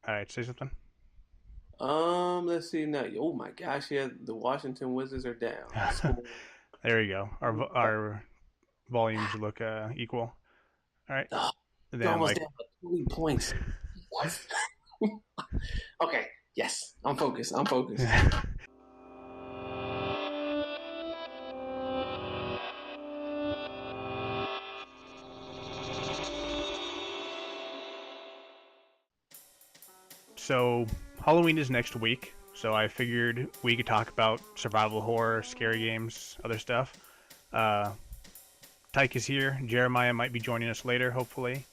All right, say something. Let's see now. Oh my gosh, yeah, the Washington Wizards are down. The score. There you go. Our volumes look equal. All right. Oh, And they're then almost like down by 20 points. Yes. Okay. Yes, I'm focused. I'm focused. so Halloween is next week, so I figured we could talk about survival horror, scary games, other stuff. Uh, Tyke is here. Jeremiah might be joining us later, hopefully.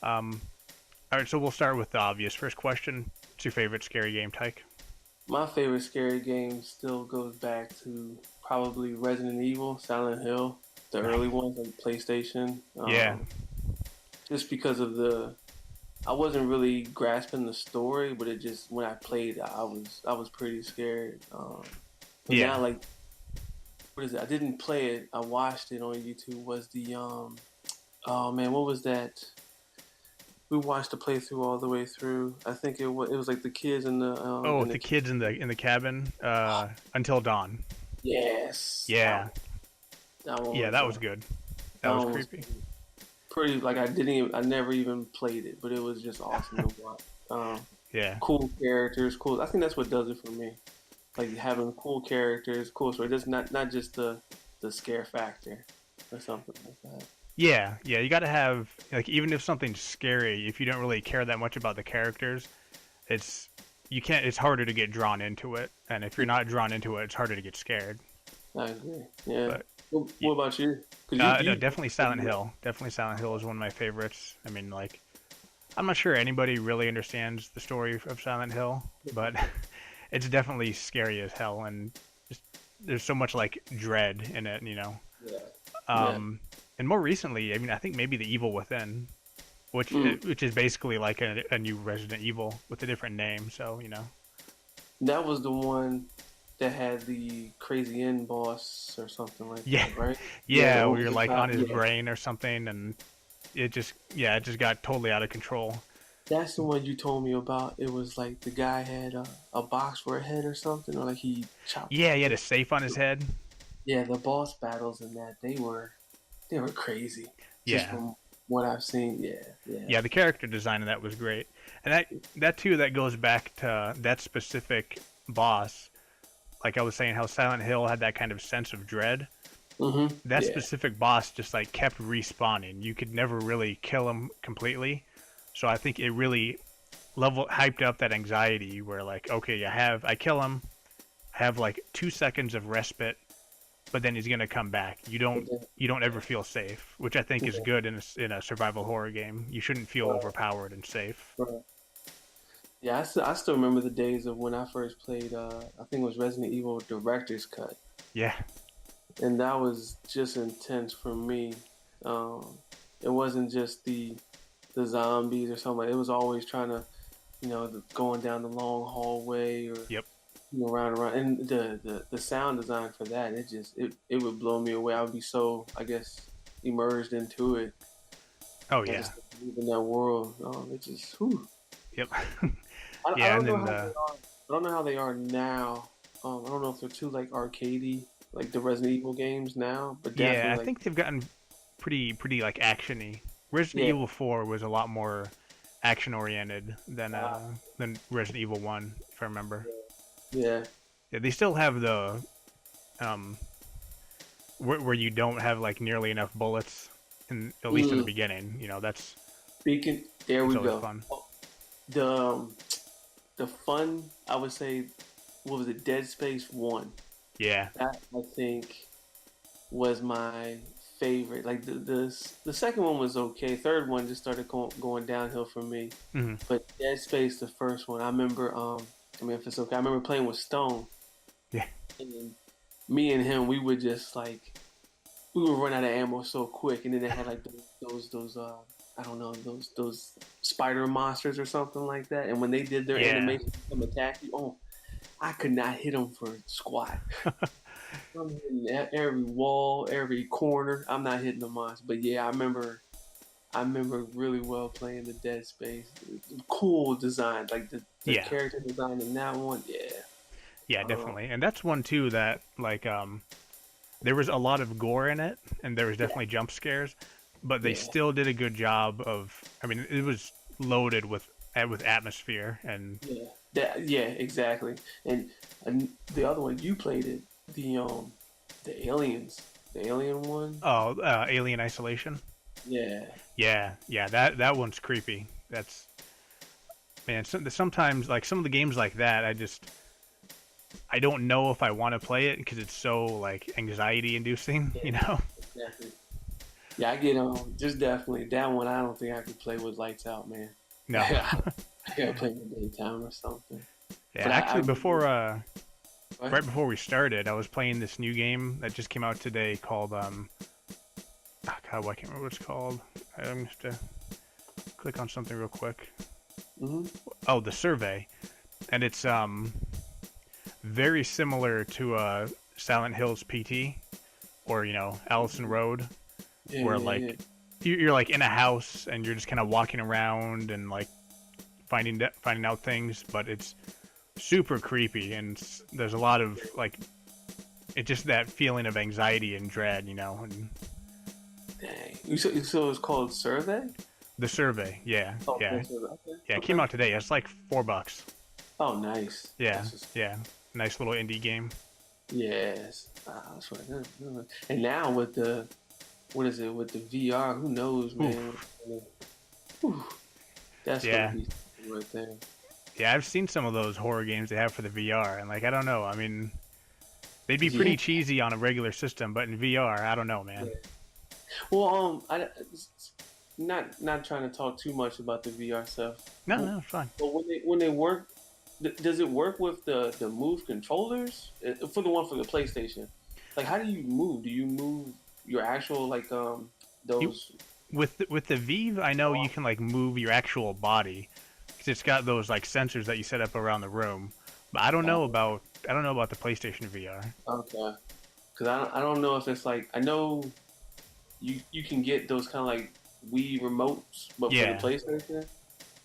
Um, all right, so we'll start with the obvious. First question: what's your favorite scary game, Tyke? My favorite scary game still goes back to probably Resident Evil, Silent Hill, the early ones like PlayStation. Yeah, Just because of I wasn't really grasping the story, but it just when I played, I was pretty scared. But yeah. now like what is it? I didn't play it. I watched it on YouTube. Was the oh man, what was that? We watched the playthrough all the way through. I think it was like the kids Oh, in the the kids in the cabin until dawn. yes, Yeah, that one yeah, was that was good. That that was one was creepy. pretty like I never even played it, but it was just awesome to watch. Yeah, Cool characters, cool. I think that's what does it for me. Like having cool characters, cool story. Just not just the scare factor or something like that. yeah, yeah. You got to have like even if something's scary, if you don't really care that much about the characters, it's you can't. It's harder to get drawn into it, and if you're not drawn into it, it's harder to get scared. I agree. Yeah. But What about you? Because no, definitely Silent Hill. Definitely Silent Hill is one of my favorites. I mean, like I'm not sure anybody really understands the story of Silent Hill, but it's definitely scary as hell, and just there's so much like dread in it, you know. yeah, yeah. Um, and more recently, I mean, I think maybe The Evil Within, Mm. which is basically like a new Resident Evil with a different name. So you know, That was the one that had the crazy end boss or something like yeah, that, right? Yeah, the yeah, we over were the like top. on his Yeah, brain or something, and it just got totally out of control. that's the one you told me about. It was like the guy had a box for a head or something, or like he chopped. Yeah, he had a safe on his head. Yeah, the boss battles in that they were crazy. Just Yeah, from what I've seen. Yeah, yeah. yeah, the character design of that was great, and that too that goes back to that specific boss. Like I was saying, how Silent Hill had that kind of sense of dread. That Yeah. specific boss just like kept respawning. You could never really kill him completely. So I think it really level hyped up that anxiety where like, okay, I kill him, have like 2 seconds of respite, but then he's gonna come back. But then, You don't ever feel safe, which I think is yeah, good in a survival horror game. You shouldn't feel right, overpowered and safe. right. Yeah, I still remember the days of when I first played. I think it was Resident Evil Director's Cut, Yeah, and that was just intense for me. Um, it wasn't just the zombies or something. It was always trying to, going down the long hallway or yep. round and round. And the sound design for that, it would blow me away. I would be so, I guess, immersed into it Oh and yeah, just live in that world. It just, whew. yep. I Yeah, don't and know then how they are. I don't know how they are now. I don't know if they're too like arcadey, like the Resident Evil games now, but yeah, definitely I like think they've gotten pretty like actiony. Resident yeah, Evil 4 was a lot more action oriented uh, than Resident Evil 1, if I remember. yeah. Yeah, they still have the um where you don't have like nearly enough bullets in at least in the Mm, beginning. You know, Speaking, there that's we always go. fun. The um, the fun, I would say, what was it? Dead Space One. Yeah. That I think was my favorite. Like the second one was okay. Third one just started going downhill for me. Hmm. But Dead Space, the first one, I remember. I mean, if it's okay, I remember playing with Stone, Yeah. and me and him, we would just like we would run out of ammo so quick, and then they had like those I don't know those spider monsters or something like that. And when they did their Yeah. animation to come attack you, oh, I could not hit them for squat. I'm hitting every wall, every corner. I'm not hitting the monster. But yeah, I remember. I remember really well playing the Dead Space. Cool design, like the Yeah, character design in that one. Yeah. yeah, Um, definitely. And that's one too that like there was a lot of gore in it, and there was yeah. definitely jump scares, but they Yeah. still did a good job of. I mean, it was loaded with atmosphere and Yeah. Yeah. Exactly. And the other one you played it, the aliens, the alien one. oh, Alien Isolation. Yeah. Yeah, yeah, that one's creepy. That's man. Sometimes like some of the games like that, I don't know if I want to play it because it's so like anxiety inducing, Yeah. you know? Exactly. Yeah, I get just definitely that one. I don't think I could play with lights out, man. No. I gotta play in the daytime or something. Yeah, But I actually, remember. What? right before we started, I was playing this new game that just came out today called God, I can't remember what it's called. I'm just click on something real quick. Mm-hmm. Oh, the Survey, and it's very similar to Silent Hills PT or Allison Road, Yeah, where yeah, yeah. like you're like in a house and you're just kind of walking around and like finding out things, but it's super creepy and there's a lot of like it's just that feeling of anxiety and dread, and Dang. So it's called Survey? the Survey, yeah, Oh, yeah, that's Survey. Okay. yeah, it came Okay. out today. It's like $4. Oh, nice. Yeah, That's just yeah, nice little indie game. yes. That's right. And now with the what is it with the VR? Who knows, man? Oof. Whew, that's gonna Yeah, be something right there. yeah, I've seen some of those horror games they have for the VR, and like I don't know. I mean, they'd be Yeah. pretty cheesy on a regular system, but in VR, I don't know, man. Yeah. Well, I not trying to talk too much about the VR stuff. No, But no, it's fine. when they work, does it work with the Move controllers for the one for the PlayStation? Like, how do you move? Do you move your actual like You those? with the Vive, I know you can like move your actual body because it's got those like sensors that you set up around the room. But I don't know about the PlayStation VR. Okay, because I don't know if it's like I know you can get those kind of like Wii remotes, but for the Yeah, PlayStation.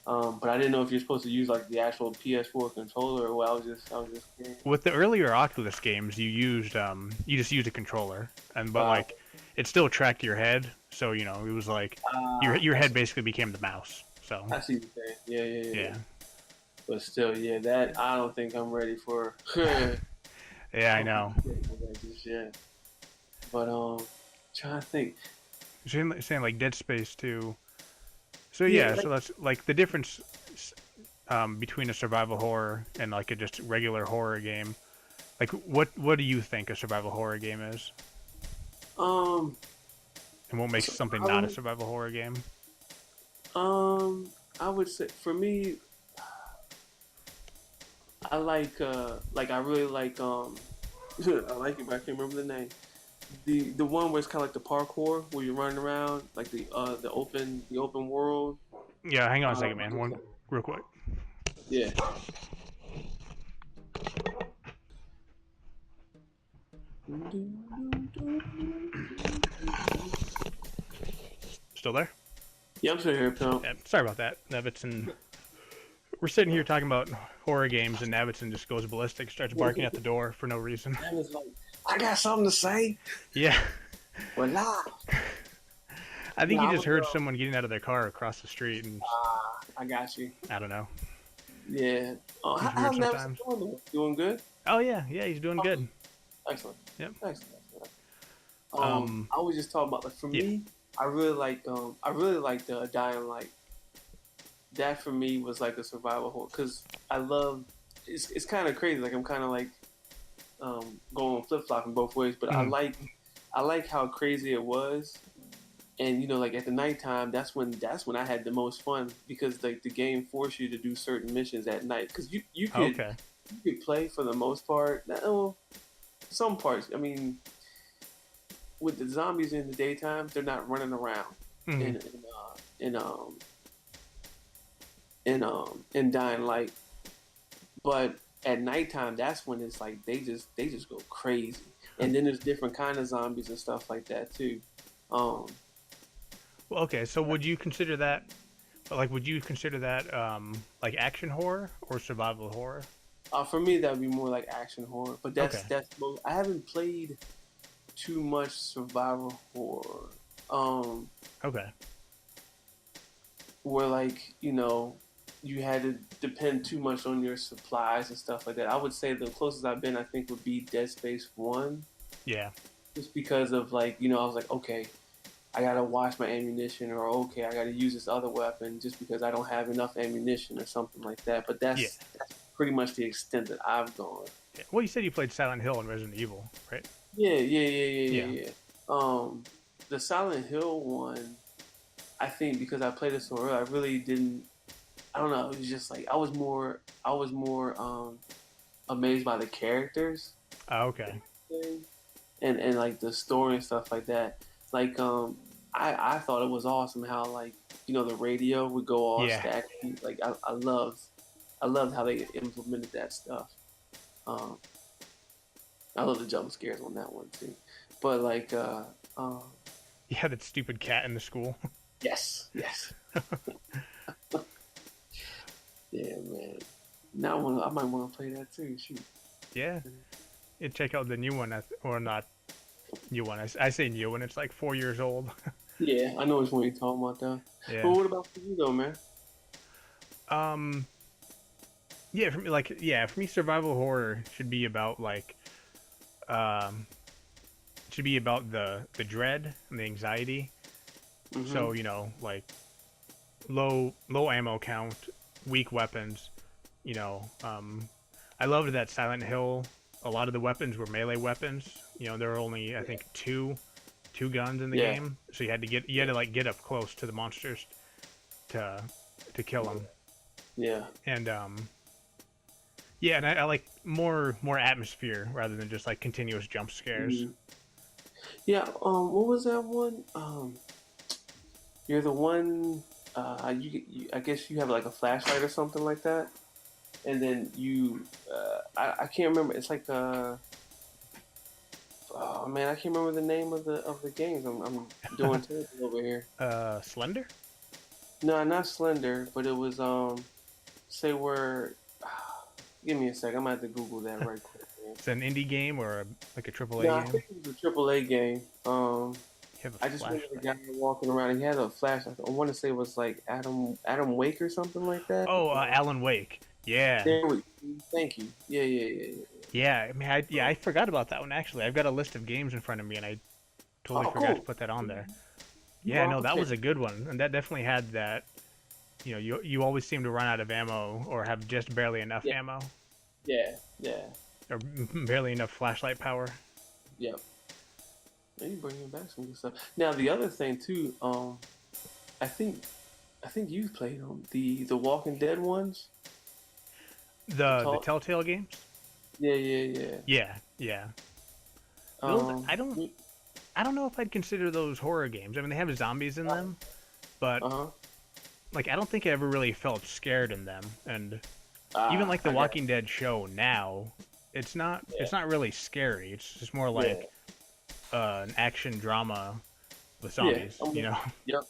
But I didn't know if you're supposed to use like the actual PS4 controller or what. I was just curious. with the earlier Oculus games, you just used a controller, and but Uh, like it still tracked your head, so it was like your I head see, basically became the mouse. So I see what you're saying. Yeah, yeah, yeah, yeah. yeah, But still, yeah, that I don't think I'm ready for. I yeah, I don't think know. I'm ready for that just yet. But trying to think. Saying like Dead Space 2. So Yeah, yeah, like so that's like the difference between a survival horror and like a just regular horror game. Like, what do you think a survival horror game is, um, and what makes so something I not a would survival horror game? I would say for me, like I really like I like it, but I can't remember the name. The one where it's kind of like the parkour where you're running around, like the open world. Yeah, hang on a second, Um, man. One real quick. yeah. Still there? Yeah, I'm still here, pal. Yeah, sorry about that, Neviton. We're sitting here talking about horror games, and Navidson just goes ballistic, starts barking at the door for no reason. I was like, I got something to say. Yeah, Well, nah. I think Nah, he I just was, heard someone getting out of their car across the street, and I got you. I don't know. Yeah. He's weird How's Nelson sometimes. doing? Doing good? Oh yeah, yeah, he's doing Oh, good. excellent. Yep. Excellent. Excellent. Um, I was just talking about like for yeah. me, I really like the Dying Light. That for me was like a survival horror because I love. It's kind of crazy. Like I'm kind of like going flip flopping both ways, but I Mhm. like I like how crazy it was. And like at the nighttime, that's when I had the most fun because like the game forced you to do certain missions at night because Okay. you could play for the most part. No, some parts. I mean, with the zombies in the daytime, they're not running around Hmm. in in in Dying Light. But at nighttime, that's when it's like they just go crazy. And then there's different kind of zombies and stuff like that too. Um, Well, okay, so would you consider that like action horror or survival horror? For me, that would be more like action horror. But Okay. I haven't played too much survival horror. Um, Okay. where like you had to depend too much on your supplies and stuff like that. I would say the closest I've been, I think, would be Dead Space One, Yeah. just because of like I was like, okay, I gotta wash my ammunition, or okay, I gotta use this other weapon just because I don't have enough ammunition or something like that. But Yeah. that's pretty much the extent that I've gone. Yeah. Well, you said you played Silent Hill and Resident Evil, right? Yeah, yeah, yeah, yeah, Yeah. yeah, yeah. The Silent Hill one, I think because I played it so early, I really didn't. I don't know. It was just like I was more amazed by the characters Oh, okay. and like the story and stuff like that. Like I thought it was awesome how like the radio would go all Yeah. static. Like I loved how they implemented that stuff. Um, I love the jump scares on that one too. But like um, Yeah, that stupid cat in the school. yes, yes, yeah, man. Now I might want to play that too. Shoot. Yeah. Yeah, check out the new one, or not new one. I say new one. It's like 4 years old. Yeah, I know which one you're talking about though. But Yeah. what about for you though, man? Um. Yeah, for me, survival horror should be about um, should be about the dread and the anxiety. Mm-hmm. So like low ammo count, weak weapons. You know, I loved that Silent Hill. A lot of the weapons were melee weapons. There were only I think two guns in the Yeah, game, so you had to like get up close to the monsters to kill them. yeah. And yeah, and I like more atmosphere rather than just like continuous jump scares. Mm-hmm. Yeah. What was that one? You're the one. I guess you have like a flashlight or something like that, and then I can't remember. It's like oh man, I can't remember the name of the games. I'm doing terrible over here. Slender. No, not Slender, but it was say where. Give me a sec. I'm gonna have to Google that right quick, man. It's an indie game or like a triple A No, I game. think it was a triple A game. You have a I just remember the flashlight. guy walking around. He had a flashlight. I want to say it was like Adam Wake or something like that. Oh, Alan Wake. Yeah, There we. Thank you. Yeah, yeah, yeah, yeah. I mean, I forgot about that one actually. I've got a list of games in front of me, and I yeah. totally Oh, forgot to cool. put that on there. You Yeah, are no, that okay. was a good one, and that definitely had that. You always seem to run out of ammo or have just barely enough Yeah, ammo yeah, yeah, or barely enough flashlight power. yeah. Man, you bringing back some good stuff. Now the other thing too. I think I think you played them the Walking Dead ones. The The talk. Telltale games. Yeah, yeah, yeah. Yeah, yeah. Those Um. I don't know if I'd consider those horror games. I mean, they have zombies in them, but Uh huh. like I don't think I ever really felt scared in them. And even Ah, like the I got. Walking Dead show now, it's not Yeah, it's not really scary. It's just more yeah, like an action drama with yeah. zombies. You know? Yep.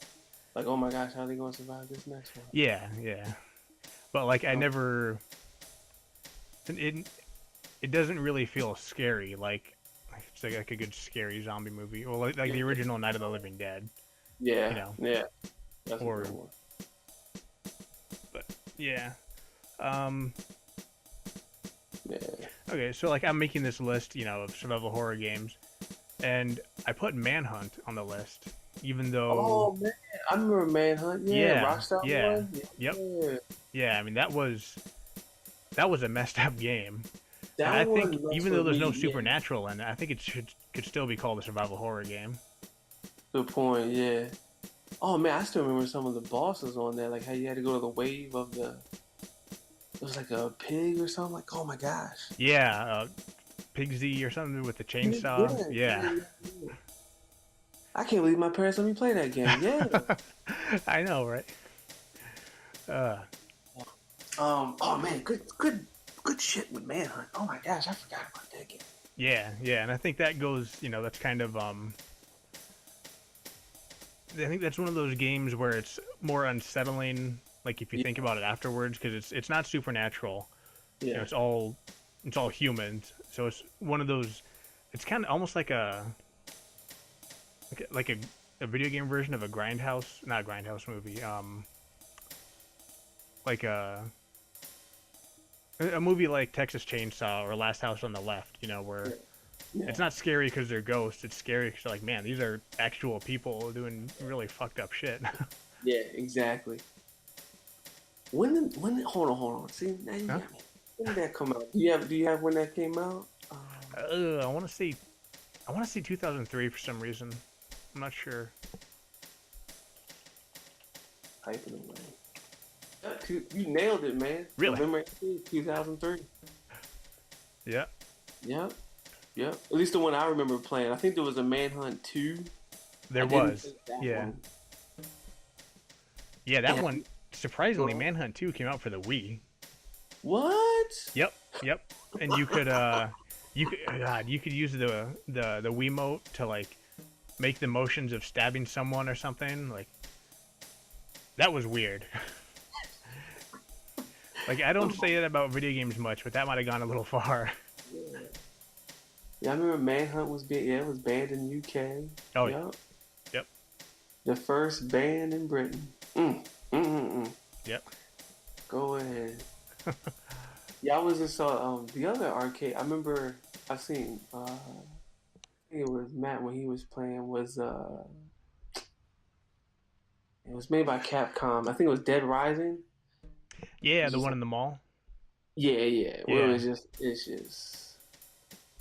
Like, oh my gosh, how are they gonna survive this next one? Yeah, yeah. But like I Um, never it it doesn't really feel scary like it's like a good scary zombie movie. Well, like yeah, the original Night of the Living Dead. You yeah, know, yeah. That's a or good one. but yeah. Um, Yeah. okay, so like I'm making this list, of survival horror games, and I put Manhunt on the list, even though, Oh man, I remember Manhunt. Yeah, yeah, Rockstar yeah, one. yep, Yeah, yeah. I mean that was a messed up game, and I that think one messed even though with there's no me. Yeah, supernatural in it, I think it could still be called a survival horror game. good point. Yeah. Oh man, I still remember some of the bosses on there. Like how you had to go to the wave of the. It was like a pig or something. Like, oh my gosh. Yeah, Pigsy or something with the Yeah, chainsaw. yeah, Yeah. yeah, yeah. I can't believe my parents let me play that game. Yeah. I know, right? Uh, Oh man, good shit with Manhunt. Oh my gosh, I forgot about that game. yeah, yeah, and I think that goes, that's kind of I think that's one of those games where it's more unsettling. Like if you Yeah, think about it afterwards, because it's not supernatural. You know, yeah, it's all humans. So it's one of those. It's kind of almost like a video game version of a grindhouse, not a grindhouse movie. Like a movie like Texas Chainsaw or Last House on the Left. You know, yeah, where yeah, it's not scary because they're ghosts. It's scary because like, man, these are actual people doing really fucked up shit. yeah, exactly. Hold on. See, now you Huh? got me. When did that come out? Do you have when that came out? I want to say 2003 for some reason. I'm not sure. Type it away. You nailed it, man. Really? November 18th, 2003. Yeah. Yep, yep. At least the one I remember playing. I think there was a Manhunt 2. I There didn't was. play that Yeah. one. Yeah, that And one. Surprisingly, Manhunt 2 came out for the Wii. what? Yep. Yep. And you could use the Wiimote to like make the motions of stabbing someone or something. Like that was weird. Like I don't say it about video games much, but that might have gone a little far. Yeah. Yeah, I remember Manhunt was it was banned in the UK. Oh yeah. Yep. Yep. The first band in Britain. Mm. Yep. Go ahead. Yeah, I was just saw the other arcade. I remember I seen I think it was Matt when he was playing was it was made by Capcom. I think it was Dead Rising. Yeah, It's the just one like in the mall. yeah. Well, Yeah. it's just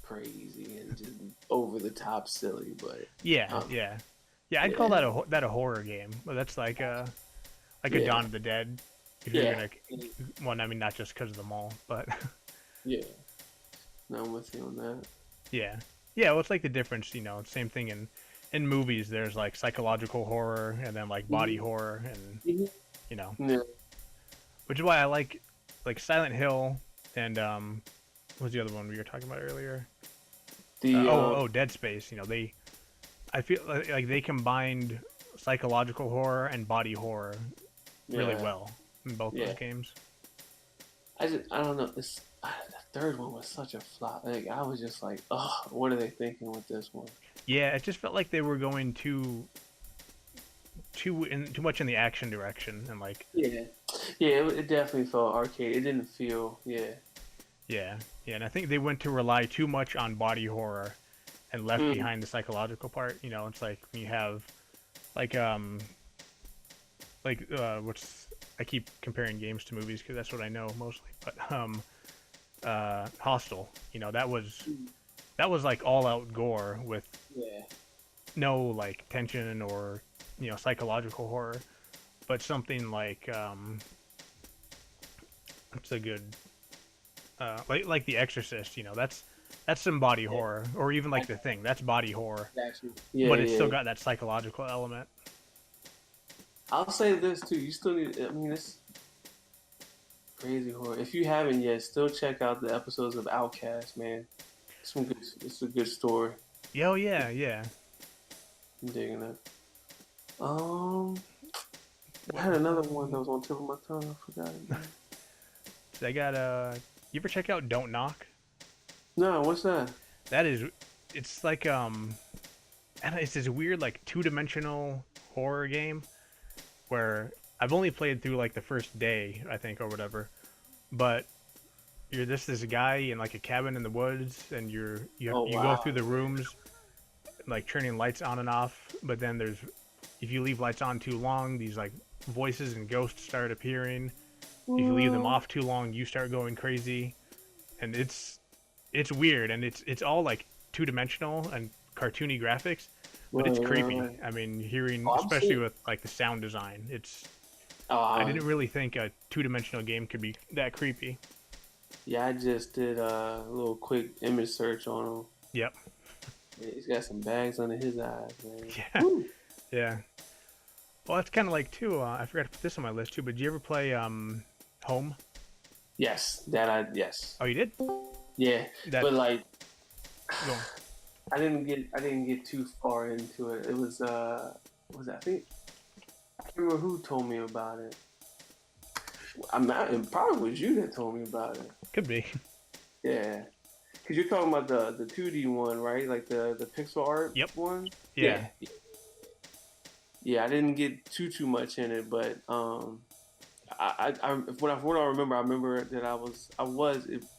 crazy and just over the top silly, but Yeah. um Yeah. Yeah, I'd call yeah, that a horror game. But that's like a yeah, Dawn of the Dead. If you're yeah, gonna, well, I mean, not just because of the mall, but yeah. No, I'm with you on that. yeah, yeah. Well, it's like the difference, same thing in movies. There's like psychological horror and then like body Hmm. horror, and Hmm. you know, Yeah. which is why I like Silent Hill and what was the other one we were talking about earlier? The Dead Space. I feel like they combined psychological horror and body horror really yeah, well in both those yeah. games. I don't know. The third one was such a flop. Like I was just like, oh, what are they thinking with this one? Yeah, it just felt like they were going too much in the action direction, and like Yeah, yeah. It definitely felt arcade. It didn't feel. Yeah. yeah, yeah, and I think they went to rely too much on body horror and left Mm. behind the psychological part. It's like when you have like what's I keep comparing games to movies because that's what I know mostly, but Hostel. That was like all out gore with Yeah. no like tension or psychological horror, but something like what's a good like The Exorcist. That's some body Yeah. horror, or even like I, The Thing. That's body horror, actually. Yeah, but it's yeah. still got that psychological element. I'll say this too. You still need. I mean, it's crazy horror. If you haven't yet, still check out the episodes of Outcast, man. It's a good story. Yeah, oh, yeah, yeah. I'm digging it. Um, I What? had another one that was on the tip of my tongue. I forgot it. Man. I got You ever check out Don't Knock? No, what's that? That is, it's like I don't know, it's this weird like two-dimensional horror game where I've only played through like the first day, I think, or whatever. But you're this guy in like a cabin in the woods, and Oh you go wow. through the rooms, like turning lights on and off. But then if you leave lights on too long, these like voices and ghosts start appearing. If you leave them What? off too long, you start going crazy, and it's weird, and it's all like two-dimensional and cartoony graphics, but it's creepy. Right. I mean, hearing, Oh, I'm especially seeing. with like the sound design, I Uh, didn't really think a two-dimensional game could be that creepy. yeah, I just did a little quick image search on him. Yep. Yeah, he's got some bags under his eyes, man. Yeah. Woo. Yeah. Well, that's kind of like too. I forgot to put this on my list too. But did you ever play Home? Yes, yes. Oh, you did. Yeah, That. but like Go. I didn't get too far into it. It was was that, I think I can't remember who told me about it. I'm not. It probably was you that told me about it. Could be. Yeah, because you're talking about the 2D one, right? Like the pixel art Yep. one. Yeah. Yeah, yeah. I didn't get too much in it, but what I remember, I remember that I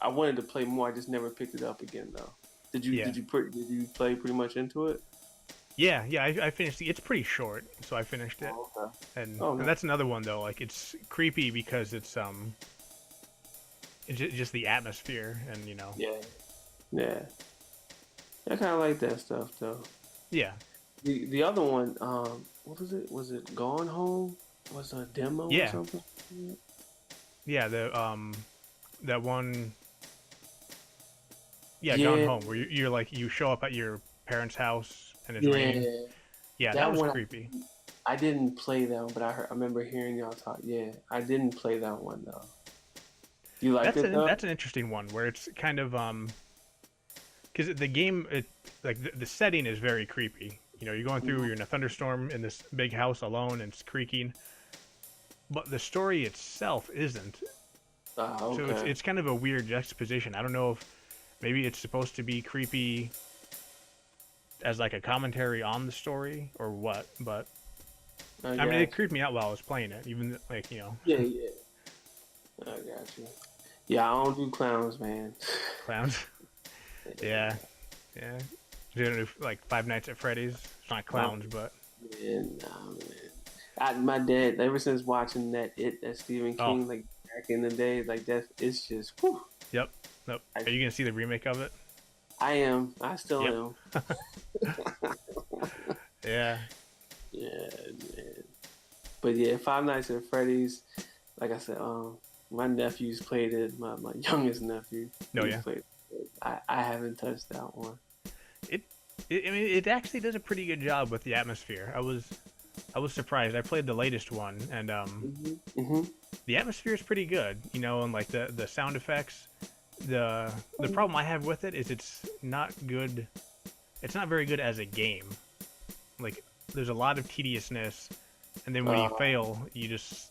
wanted to play more. I just never picked it up again though. Yeah. Did you play pretty much into it? Yeah. Yeah. I finished. It's pretty short, so I finished it. Oh, okay. And Oh no. that's another one though. Like it's creepy because it's just the atmosphere, and Yeah, yeah. I kind of like that stuff though. yeah, The other one, what was it? Was it Gone Home? Was it a demo or yeah, something? yeah. That one, yeah, Gone Yeah, Home, where you're like you show up at your parents' house and it's raining. yeah. Yeah, that That was one creepy. I didn't play that one, but I remember hearing y'all talk. Yeah, I didn't play that one though. You liked it though? That's an interesting one where it's kind of because the game like the setting is very creepy. You're going through, Mhm. you're in a thunderstorm in this big house alone and it's creaking, but the story itself isn't. Ah, So okay. it's kind of a weird juxtaposition. I don't know if maybe it's supposed to be creepy as like a commentary on the story or what, but I I mean it got you. creeped me out while I was playing it, even like Yeah, yeah. I got you. Yeah, I don't do clowns, man. clowns. Yeah, yeah. Doing it like Five Nights at Freddy's. It's not Oh, clowns, but man, nah, man. My dad, ever since watching that Stephen oh, King, like back in the day, like that, it's just, whew, yep, nope. I, Are you gonna see the remake of it? I still Yep. am. Yeah. Yeah, man. But yeah, Five Nights at Freddy's, like I said, my nephews played it. My youngest nephew, No, he's yeah. played it. I haven't touched that one. It, I mean, it actually does a pretty good job with the atmosphere. I was surprised. I played the latest one, and Hmm. the atmosphere is pretty good. And like the sound effects. The problem I have with it is it's not good. It's not very good as a game. Like there's a lot of tediousness, and then when you Uh, fail, you just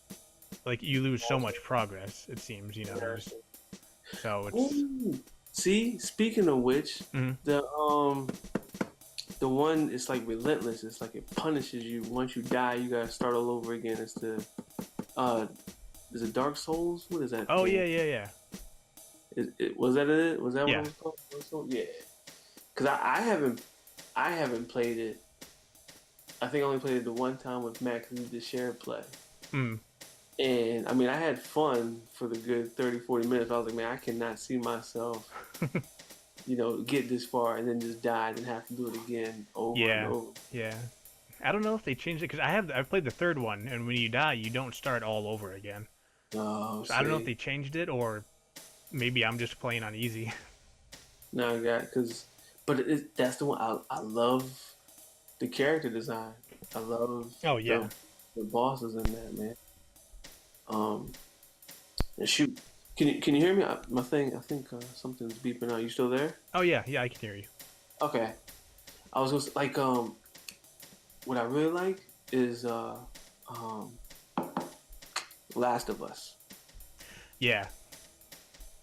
like you lose so much progress. It seems. So it's. Ooh. See, speaking of which, Mhm. the um the one it's like relentless. It's like it punishes you once you die. You gotta start all over again. It's the uh, is it Dark Souls? What is that Oh game? yeah, yeah, yeah, Was that it? Was that what it yeah. was called? Dark Souls? Yeah. Because I haven't played it. I think I only played it the one time with Matt because we did share play. Mm. And I mean, I had fun for the good 30, 40 minutes. I was like, man, I cannot see myself, get this far and then just die and have to do it again over and Yeah, over. yeah. I don't know if they changed it because I've played the third one, and when you die, you don't start all over again. Oh, So I don't know if see. they changed it or maybe I'm just playing on easy. Now I got, but that's the one I love the character design. I love Oh yeah. the, the bosses in that, man. Um, and shoot. Can you hear me? My thing, I think something's beeping out. You still there? Oh yeah, yeah. I can hear you. Okay. I was gonna like what I really like is um Last of Us. Yeah,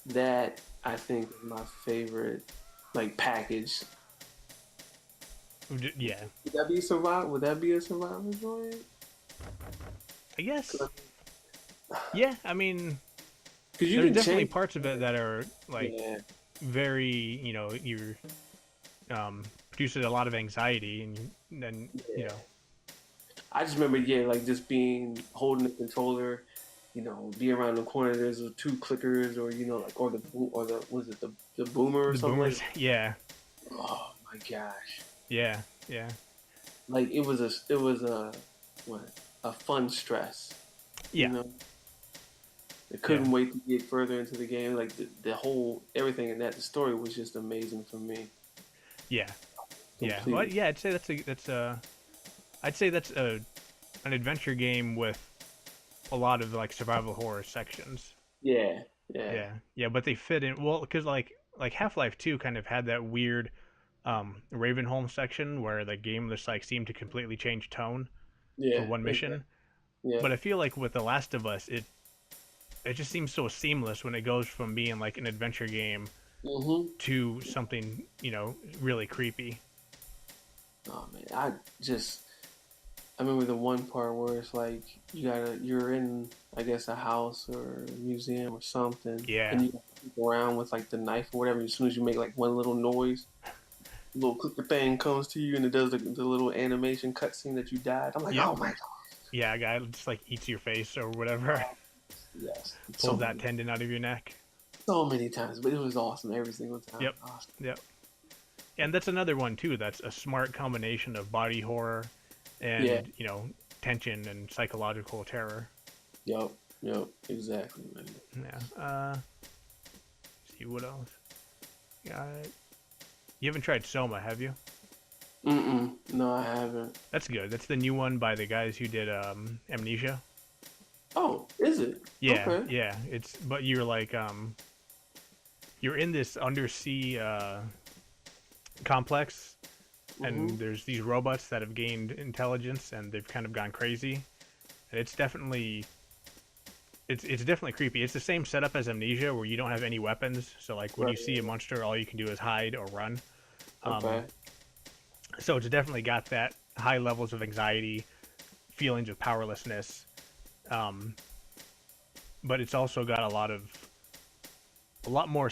That I think is my favorite like package. yeah. Would that be a survival joint? I guess. Yeah. I mean, Because you there's can definitely change. parts of it that are like Yeah, very, you're produces a lot of anxiety, and then yeah. I just remember, yeah, like just being holding the controller, be around the corner. There's the two clickers, or like, or the was it the boomer or the something like boomers. that? Yeah, Oh my gosh! yeah, yeah, Like it was a what a fun stress. You yeah, know, I yeah. couldn't wait to get further into the game. Like the whole everything in that the story was just amazing for me. Yeah, yeah. Well, Completely. yeah. I'd say that's an adventure game with a lot of like survival horror sections. Yeah, yeah. Yeah, yeah. But they fit in well because like Half-Life 2 kind of had that weird Ravenholm section where the game just like seemed to completely change tone. for Yeah, one exactly. mission. Yeah. But I feel like with The Last of Us, it just seems so seamless when it goes from being like an adventure game Mhm. to something really creepy. Oh man, I remember the one part where it's like you're in, I guess, a house or a museum or something, and Yeah. you go around with like the knife or whatever. As soon as you make like one little noise, a little clicker thing comes to you, and it does the little animation cutscene that you died. I'm like, Yep. oh my god, Yeah, a guy just like eats your face or whatever, yes, pulls that tendon out of your neck. so many times, but it was awesome every single time. Yep. Awesome. Yep. And that's another one too. That's a smart combination of body horror Yeah. and tension and psychological terror. Yep. Yep. Exactly, man. Yeah. See what else. Got it. You haven't tried Soma, have you? Mm-mm. No, I haven't. That's good. That's the new one by the guys who did Amnesia. Oh, is it? Yeah, Okay. yeah. It's but you're like you're in this undersea complex, Mm-hmm. and there's these robots that have gained intelligence and they've kind of gone crazy. And it's definitely creepy. It's the same setup as Amnesia where you don't have any weapons. So like when Right. you see a monster, all you can do is hide or run. Um, Okay. so it's definitely got that high levels of anxiety, feelings of powerlessness, um, but it's also got a lot more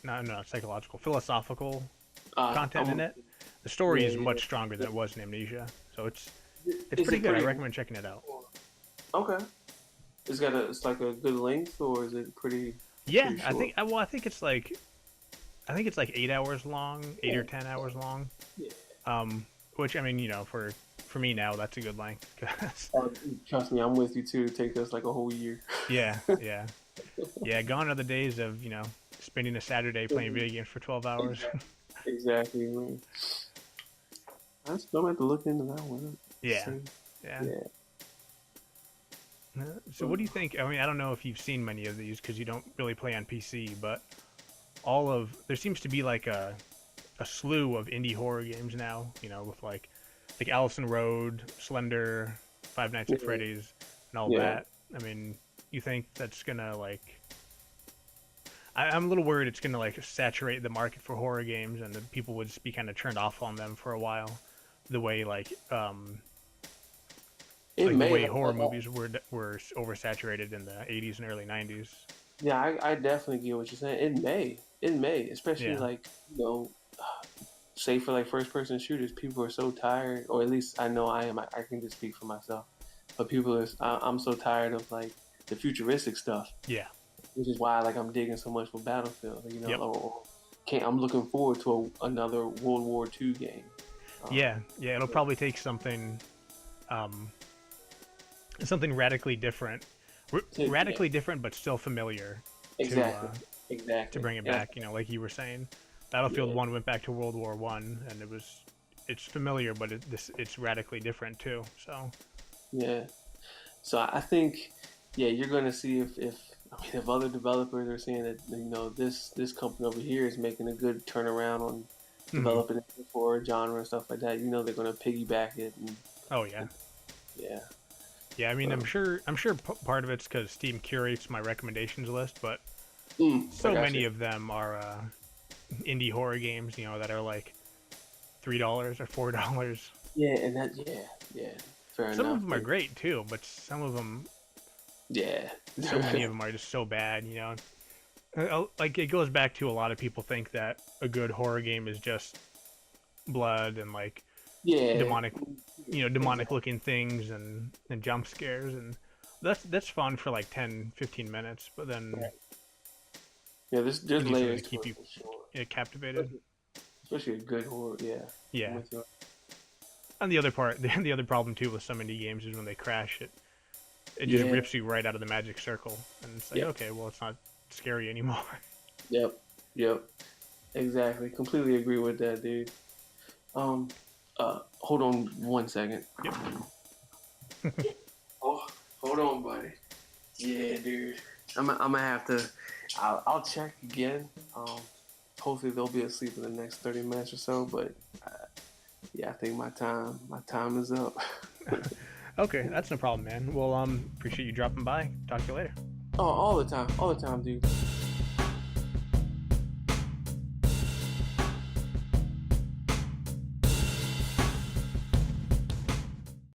not psychological, philosophical content in I'm. it. The story Yeah, is yeah. much stronger than it was in Amnesia, so it's Is pretty it good. I pretty? recommend checking it out. Okay. It's like a good length, or is it Yeah, pretty short? I think it's like 8 hours long, eight or Yeah. 10 hours long. Yeah. Which I mean, for me now, that's a good length. 'Cause, Uh, Trust me, I'm with you too. It takes us like a whole year. yeah, yeah, yeah. Gone are the days of spending a Saturday playing video games for 12 hours. Exactly. Exactly. Man. I'm gonna have to look into that one. Yeah, See. yeah. Yeah. So what do you think? I mean, I don't know if you've seen many of these because you don't really play on PC, but there seems to be like a slew of indie horror games now. With like Allison Road, Slender, Five Nights at Yeah. Freddy's, and all Yeah. that. I mean, you think that's gonna like? I'm a little worried it's gonna like saturate the market for horror games, and that people would just be kind of turned off on them for a while, the way It like the may way like, horror movies were oversaturated in the 80s and early 90s. yeah, I definitely get what you're saying. It may, especially Yeah. like say for like first person shooters, people are so tired, or at least I know I am. I can just speak for myself, but I'm so tired of like the futuristic stuff, Yeah. which is why like I'm digging so much for Battlefield, Yep. or can't I'm looking forward to another World War II game. Um, Yeah. Yeah. It'll probably take um, something radically different, yeah, radically different, but still familiar exactly, to exactly, bring it yeah, back. Like you were saying, Battlefield yeah, One went back to World War One, and it's familiar, but it's radically different too. So yeah. So I think, yeah, you're going to see if I mean if other developers are seeing that this company over here is making a good turnaround on mhm. developing it for genre and stuff like that, they're going to piggyback it Oh yeah. and yeah. Yeah, I mean, So I'm sure part of it's because Steam curates my recommendations list, but I so got many you. of them are indie horror games, that are like $3 or $4. Yeah, and that yeah, fair Some of enough. them are great too, but some of them, Yeah, so many of them are just so bad. Like it goes back to a lot of people think that a good horror game is just blood and like yeah, demonic, demonic exactly. looking things and jump scares, and that's fun for like 10-15 minutes, but then Right. Yeah, there's you need something layers to to keep it you for sure. captivated. Especially a good horror. Yeah, I'm Yeah. with you. And the other problem too with some indie games is when they crash, it just Yeah. rips you right out of the magic circle, and it's like, Yep. okay, well, it's not scary anymore. Yep. Yep. Exactly. Completely agree with that, dude. Um, hold on 1 second. Yep. Oh, hold on, buddy. Yeah, dude. I'm gonna have to. I'll check again. Hopefully they'll be asleep in the next 30 minutes or so. But yeah, I think my time is up. Okay, that's no problem, man. Well, appreciate you dropping by. Talk to you later. Oh, all the time, dude.